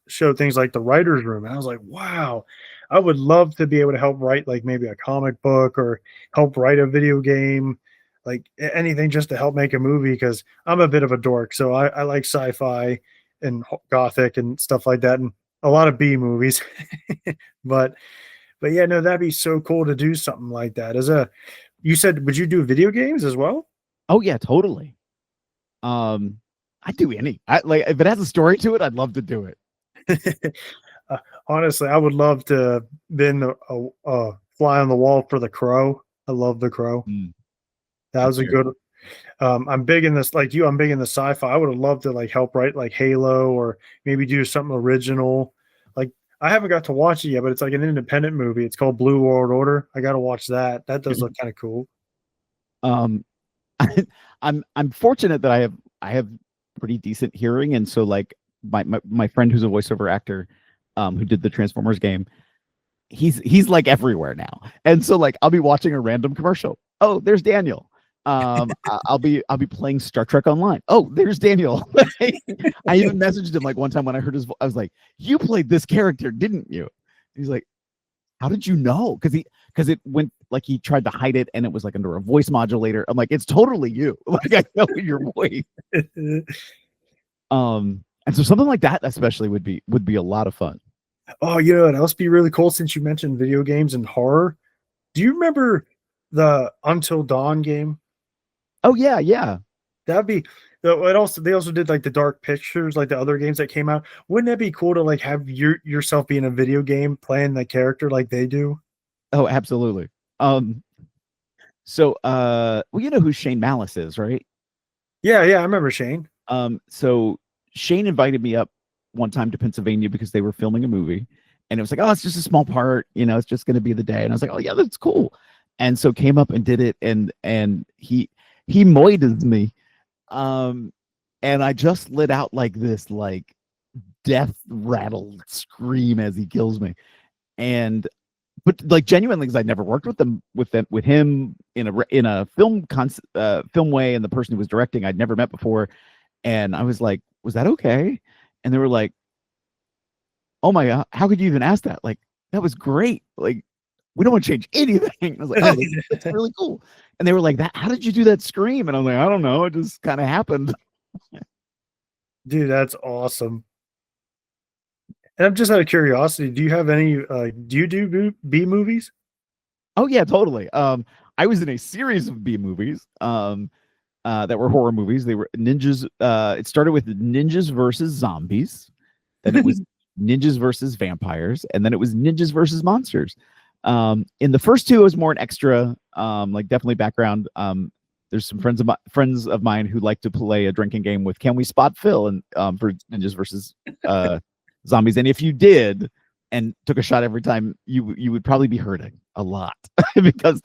showed things like the writers room, and I was like, wow, I would love to be able to help write like maybe a comic book or help write a video game, like anything just to help make a movie, because I'm a bit of a dork, so I like sci-fi and gothic and stuff like that, and a lot of B movies. but yeah, no, that'd be so cool to do something like that. You said, would you do video games as well? Oh yeah, totally. I'd do like if it has a story to it, I'd love to do it. Honestly, I would love to been fly on the wall for The Crow. I love The Crow. That was a good. I'm big in this, like you. I'm big in the sci-fi. I would have loved to like help write like Halo or maybe do something original. Like I haven't got to watch it yet, but it's like an independent movie. It's called Blue World Order. I got to watch that. That does look kind of cool. I'm fortunate that I have pretty decent hearing, and so like my friend who's a voiceover actor, who did the Transformers game, he's like everywhere now, and so like I'll be watching a random commercial. Oh, there's Daniel. I'll be playing Star Trek Online. Oh, there's Daniel. I even messaged him like one time when I heard his voice. I was like, "You played this character, didn't you?" He's like, "How did you know?" Because it went like he tried to hide it, and it was like under a voice modulator. I'm like, "It's totally you." Like I know your voice. And so something like that especially would be a lot of fun. Oh, it must be really cool since you mentioned video games and horror. Do you remember the Until Dawn game? Oh yeah, yeah. That'd be it also they also did like the Dark Pictures, like the other games that came out. Wouldn't that be cool to like have yourself be in a video game playing the character like they do? Oh, absolutely. Well, you know who Shane Malice is, right? Yeah, yeah, I remember Shane. So Shane invited me up one time to Pennsylvania because they were filming a movie, and it was like, oh, it's just a small part, it's just going to be the day, and I was like, oh yeah, that's cool, and so came up and did it, and he moited me, um, and I just let out like this like death rattle scream as he kills me, and but like genuinely, because I'd never worked with him in a film way, and the person who was directing I'd never met before, and I was like, was that okay? And they were like, oh my god, how could you even ask that? Like that was great. Like we don't want to change anything. I was like, oh, that's really cool. And they were like, that. How did you do that scream? And I'm like, I don't know. It just kind of happened. Dude, that's awesome. And I'm just out of curiosity, do you have any do you do B movies? Oh yeah, totally. I was in a series of B movies. That were horror movies. They were ninjas. It started with ninjas versus zombies. Then it was ninjas versus vampires, and then it was ninjas versus monsters. In the first two, it was more an extra, like definitely background. There's some friends of mine who like to play a drinking game with Can We Spot Phil and for ninjas versus zombies. And if you did and took a shot every time, you would probably be hurting a lot because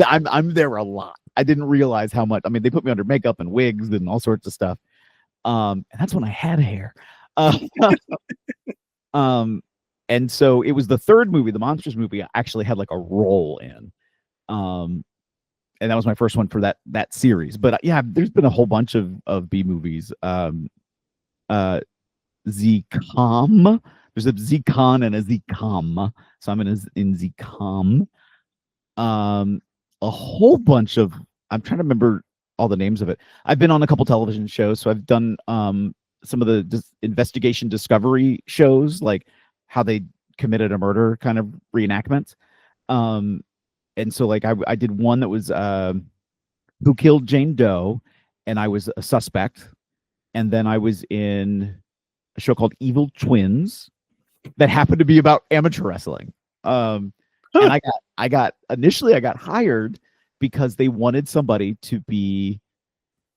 I'm there a lot. I didn't realize how much. I mean, they put me under makeup and wigs and all sorts of stuff. And that's when I had hair. Uh, um, and so it was the third movie, the Monsters movie, I actually had like a role in. And that was my first one for that series. But yeah, there's been a whole bunch of B movies. Zcom. There's a Zcon and a Zcom. So I'm in Zcom. A whole bunch of, I'm trying to remember all the names of it. I've been on a couple television shows, so I've done some of the investigation discovery shows, like how they committed a murder kind of reenactments. And so like I did one that was Who Killed Jane Doe, and I was a suspect. And then I was in a show called Evil Twins that happened to be about amateur wrestling. And I got initially I got hired because they wanted somebody to be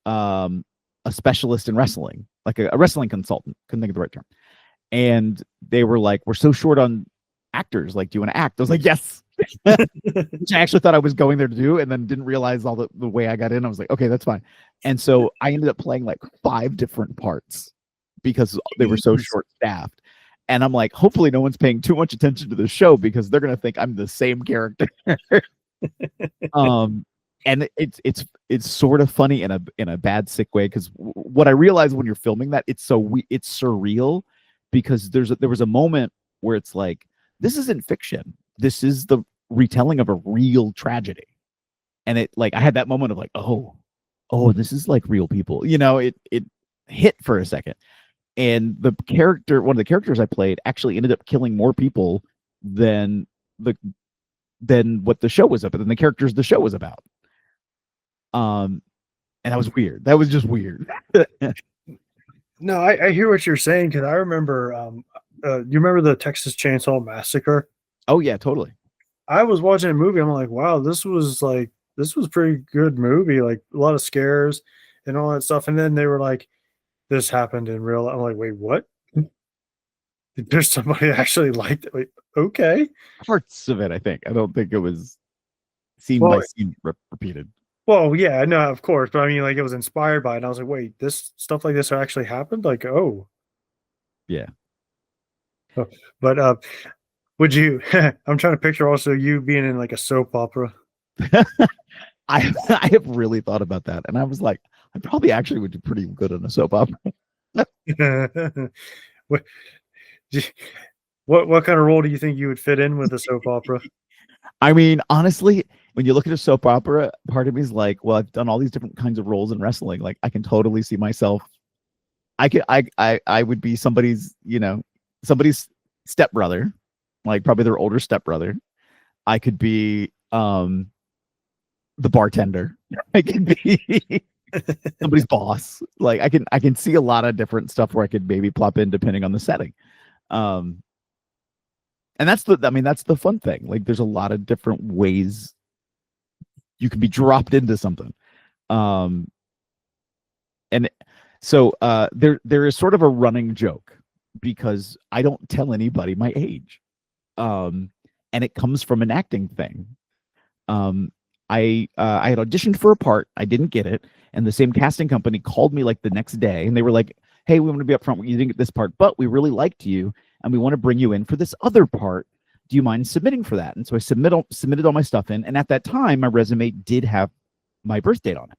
a specialist in wrestling, like a wrestling consultant. Couldn't think of the right term. And they were like, "We're so short on actors. Like, do you want to act?" I was like, "Yes." Which I actually thought I was going there to do, and then didn't realize all the way I got in. I was like, "Okay, that's fine." And so I ended up playing like 5 different parts because they were so short staffed. And I'm like, hopefully no one's paying too much attention to the show because they're gonna think I'm the same character. And it's sort of funny in a bad sick way because what I realized when you're filming that it's surreal because there was a moment where it's like, this isn't fiction, this is the retelling of a real tragedy. And it like I had that moment of like, oh, this is like real people, it hit for a second. And one of the characters I played actually ended up killing more people than what the show was about, than the characters the show was about. And that was weird. That was just weird. No, I hear what you're saying because I remember. You remember the Texas Chainsaw Massacre? Oh yeah, totally. I was watching a movie. I'm like, wow, this was pretty good movie. Like a lot of scares and all that stuff. And then they were like, this happened in real life. I'm like, wait, what? There's somebody actually liked it. Wait, okay. Parts of it, I think. I don't think it was scene Well, by scene repeated. Well, yeah, no, of course, but I mean, like, it was inspired by it, and I was like, "Wait, this stuff like this actually happened?" Like, "Oh." Yeah. Oh, but, would you I'm trying to picture also you being in, like, a soap opera. I have really thought about that, and I was like, I probably actually would do pretty good in a soap opera. What do what kinda role do you think you would fit in with a soap opera? I mean, honestly, when you look at a soap opera, part of me is like, well, I've done all these different kinds of roles in wrestling. Like, I can totally see myself. I would be somebody's, somebody's stepbrother, like probably their older stepbrother. I could be the bartender. I could be somebody's boss. Like I can see a lot of different stuff where I could maybe plop in depending on the setting. Um, and that's the fun thing. Like there's a lot of different ways you can be dropped into something. Um, and so there is sort of a running joke because I don't tell anybody my age. Um, and it comes from an acting thing. Um, I had auditioned for a part, I didn't get it, and the same casting company called me like the next day, and they were like, "Hey, we want to be upfront. You didn't get this part, but we really liked you, and we want to bring you in for this other part. Do you mind submitting for that?" And so I submitted all my stuff in, and at that time, my resume did have my birth date on it,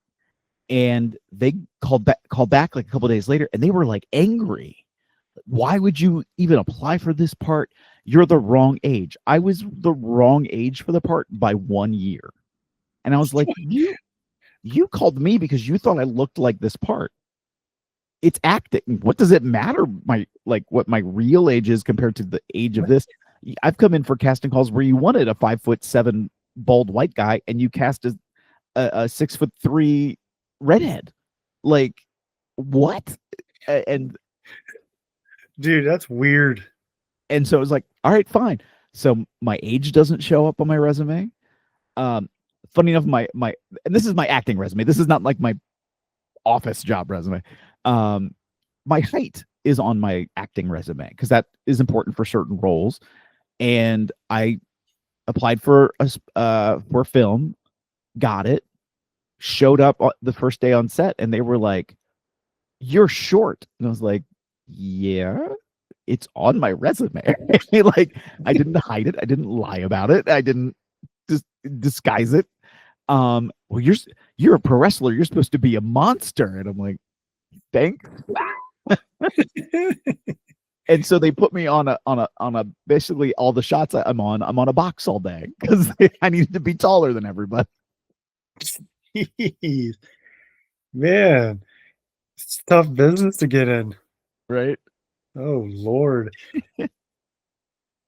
and they called back like a couple of days later, and they were like angry. Why would you even apply for this part? You're the wrong age. I was the wrong age for the part by 1 year. And I was like, you called me because you thought I looked like this part. It's acting. What does it matter what my real age is compared to the age of this? I've come in for casting calls where you wanted a 5'7" bald white guy and you cast a 6'3" redhead. Like what? And Dude, that's weird. so it was like, all right, fine. So my age doesn't show up on my resume. Um, Funny enough, my and this is my acting resume. This is not like my office job resume. My height is on my acting resume because that is important for certain roles. And I applied for a film, got it, showed up the first day on set, and they were like, "You're short," and I was like, "Yeah." It's on my resume. Like I didn't hide it. I didn't lie about it. I didn't disguise it. Well, you're a pro wrestler. You're supposed to be a monster. And I'm like, thanks. And so they put me on a basically all the shots I'm on a box all day because I needed to be taller than everybody. Jeez. Man, it's tough business to get in. Right. Oh Lord.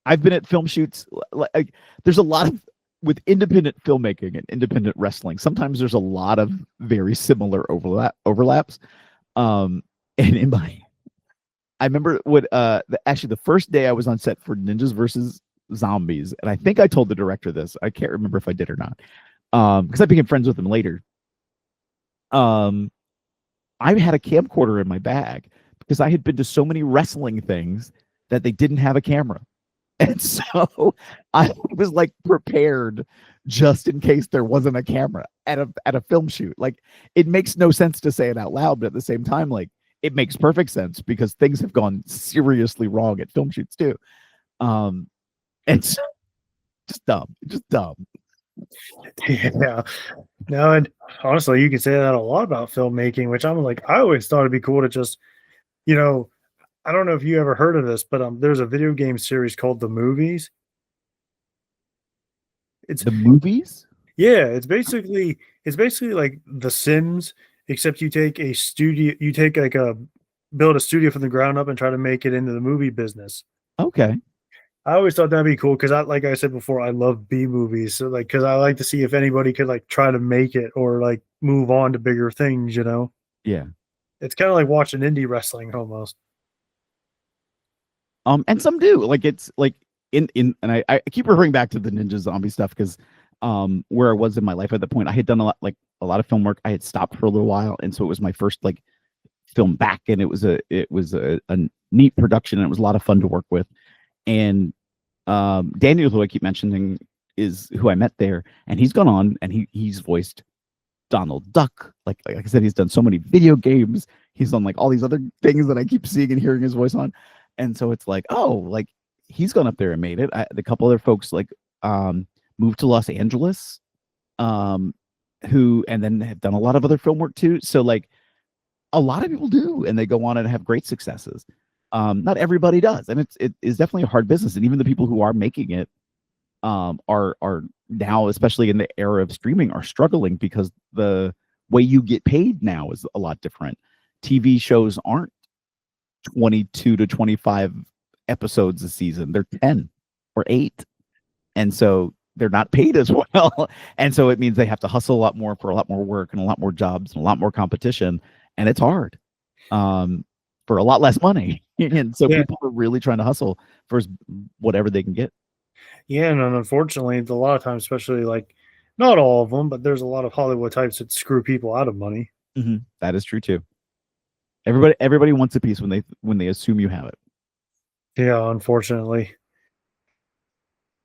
I've been at film shoots. Like, there's a lot of with independent filmmaking and independent wrestling. Sometimes there's a lot of very similar overlaps. And I remember actually the first day I was on set for Ninjas versus Zombies, and I think I told the director this. I can't remember if I did or not, because I became friends with him later. I had a camcorder in my bag because I had been to so many wrestling things that they didn't have a camera. And so I was like prepared just in case there wasn't a camera at a film shoot. Like it makes no sense to say it out loud, but at the same time, like it makes perfect sense because things have gone seriously wrong at film shoots too. And so just dumb. Yeah. No, and honestly, you can say that a lot about filmmaking, which I'm like, I always thought it'd be cool to just, you know, I don't know if you ever heard of this, but there's a video game series called The Movies. It's The movies? Yeah, it's basically like The Sims, except you take like a build a studio from the ground up and try to make it into the movie business. Okay. I always thought that'd be cool because like I said before, I love B movies. So like, because I like to see if anybody could like try to make it or like move on to bigger things. Yeah. It's kind of like watching indie wrestling almost. And some do. Like it's like in and I keep referring back to the Ninja Zombie stuff because where I was in my life at the point, I had done a lot of film work. I had stopped for a little while, and so it was my first like film back, and it was a neat production, and it was a lot of fun to work with. And Daniel, who I keep mentioning, is who I met there, and he's gone on and he's voiced Donald Duck. Like I said, he's done so many video games. He's done like all these other things that I keep seeing and hearing his voice on. And so it's like, oh, like he's gone up there and made it. The couple other folks like moved to Los Angeles, who and then have done a lot of other film work too. So like a lot of people do, and they go on and have great successes. Not everybody does, and it is definitely a hard business. And even the people who are making it are now, especially in the era of streaming, are struggling because the way you get paid now is a lot different. TV shows aren't 22 to 25 episodes a season; they're 10 or 8, and so they're not paid as well. And so it means they have to hustle a lot more for a lot more work and a lot more jobs and a lot more competition, and it's hard for a lot less money. And so people are really trying to hustle for whatever they can get. Yeah, and unfortunately, a lot of times, especially like not all of them, but there's a lot of Hollywood types that screw people out of money. That is true too. Everybody wants a piece when they assume you have it. Yeah, unfortunately.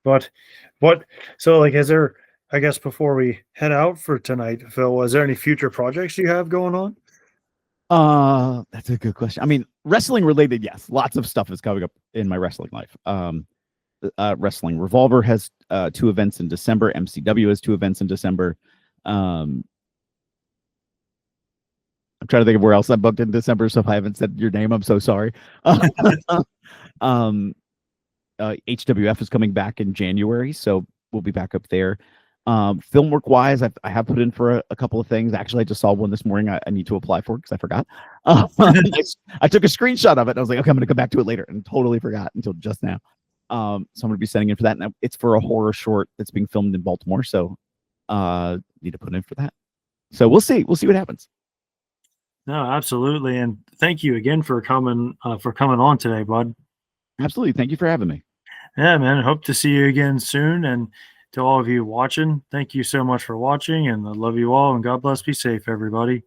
But so like, is there, I guess before we head out for tonight, Phil, was there any future projects you have going on? That's a good question. I mean, wrestling related, yes. Lots of stuff is coming up in my wrestling life. Wrestling Revolver has 2 events in December. MCW has 2 events in December. I'm trying to think of where else I'm booked in December, so if I haven't said your name, I'm so sorry. HWF is coming back in January, so we'll be back up there. Film work wise, I have put in for a couple of things. Actually, I just saw one this morning I need to apply for because I forgot. I took a screenshot of it and I was like, okay, I'm going to come back to it later, and totally forgot until just now. So I'm going to be sending in for that. Now it's for a horror short that's being filmed in Baltimore, so need to put in for that. So we'll see what happens. No, absolutely, and thank you again for coming on today, bud. Absolutely, thank you for having me. Yeah, man. Hope to see you again soon. And to all of you watching, thank you so much for watching, and I love you all, and God bless. Be safe, everybody.